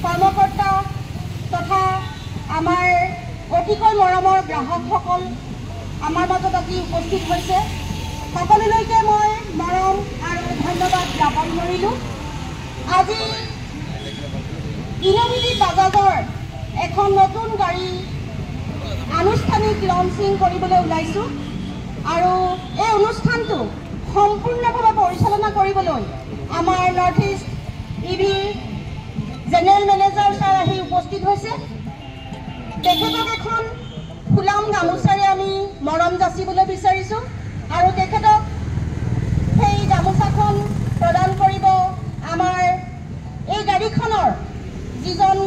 কৰ্মকৰ্তা তথা আমাৰ অতিকৈ মৰমৰ গ্ৰাহকসকল আমাৰ মাজত আজি উপস্থিত হৈছে। সকলোলৈকে মই মৰম আৰু ধন্যবাদ জ্ঞাপন কৰিলোঁ। আজি ইনোভেটিভ বাজাজৰ এখন নতুন গাড়ী আনুষ্ঠানিক লঞ্চিং কৰিবলৈ ওলাইছোঁ আৰু এই অনুষ্ঠানটো সম্পূৰ্ণভাৱে পৰিচালনা কৰিবলৈ আমাৰ north east EV general manager sir আহি উপস্থিত হৈছে। তেখেতক এখন ফুলাম গামোচাৰে আমি মৰম যাচিবলৈ বিচাৰিছোঁ আৰু তেখেতক সেই গামোচাখন প্ৰদান কৰিব আমাৰ এই গাড়ীখনৰ যিজন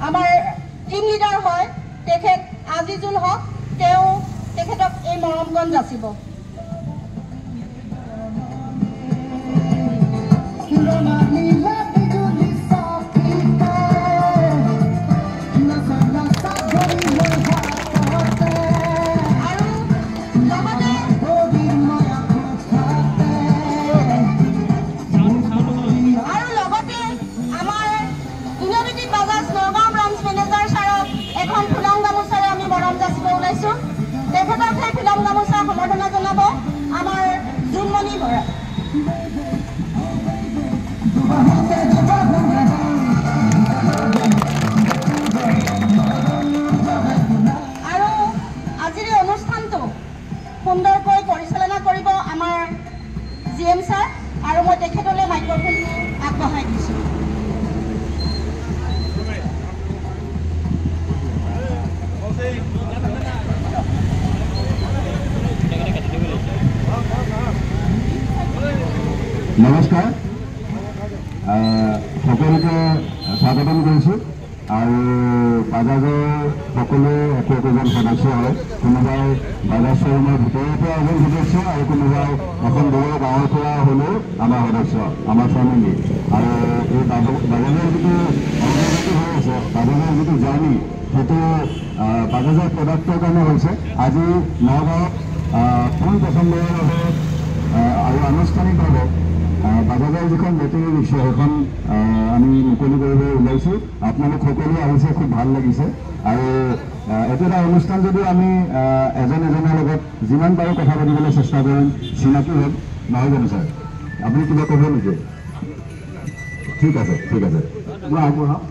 আমাৰ টিম লিডাৰ হয় তেখেত আজিজুল হক, তেওঁ তেখেতক এই মৰমকণ যাচিব। তেখেতক সেই ফিলম গামোচা সম্বৰ্ধনা জনাব আমাৰ জোনমণি বৰা। আৰু আজিৰ এই অনুষ্ঠানটো সুন্দৰকৈ পৰিচালনা কৰিব আমাৰ GM ছাৰ, আৰু মই তেখেতলৈ মাইক্ৰফোনটো আগবঢ়াই দিছোঁ। নমস্কাৰ, সকলোকে স্বাগতম কৰিছোঁ। আৰু বাজাজৰ সকলো একোজন সদস্য হয়। কোনোবাই বাজাজ শ্ব'ৰুমৰ ভিতৰৰ পৰা এজন সদস্য আৰু কোনোবাই এখন দূৰৰ গাঁৱৰ পৰা হ'লেও আমাৰ সদস্য, আমাৰ ফেমিলি। আৰু এই বাজাজৰ যিটো অগ্ৰগতি হৈ আছে, বাজাজৰ যিটো জাৰ্ণি, সেইটো বাজাজৰ প্ৰডাক্টৰ কাৰণে হৈছে। আজি নগাঁৱত পোন প্ৰথমবাৰৰ বাবে আৰু আনুষ্ঠানিকভাৱে বাজাজৰ যিখন বেটেৰী ৰিক্সা সেইখন আমি মুকলি কৰিবলৈ ওলাইছোঁ। আপোনালোক সকলো আহিছে, খুব ভাল লাগিছে। আৰু এইটো এটা অনুষ্ঠান যদিও আমি এজন এজনৰ লগত যিমান পাৰোঁ কথা পাতিবলৈ চেষ্টা কৰিম, চিনাকি হ'ম, নহয় জানো ছাৰ? আপুনি কিবা ক'ব নেকি? ঠিক আছে, ঠিক আছে, মই আগবঢ়াওঁ।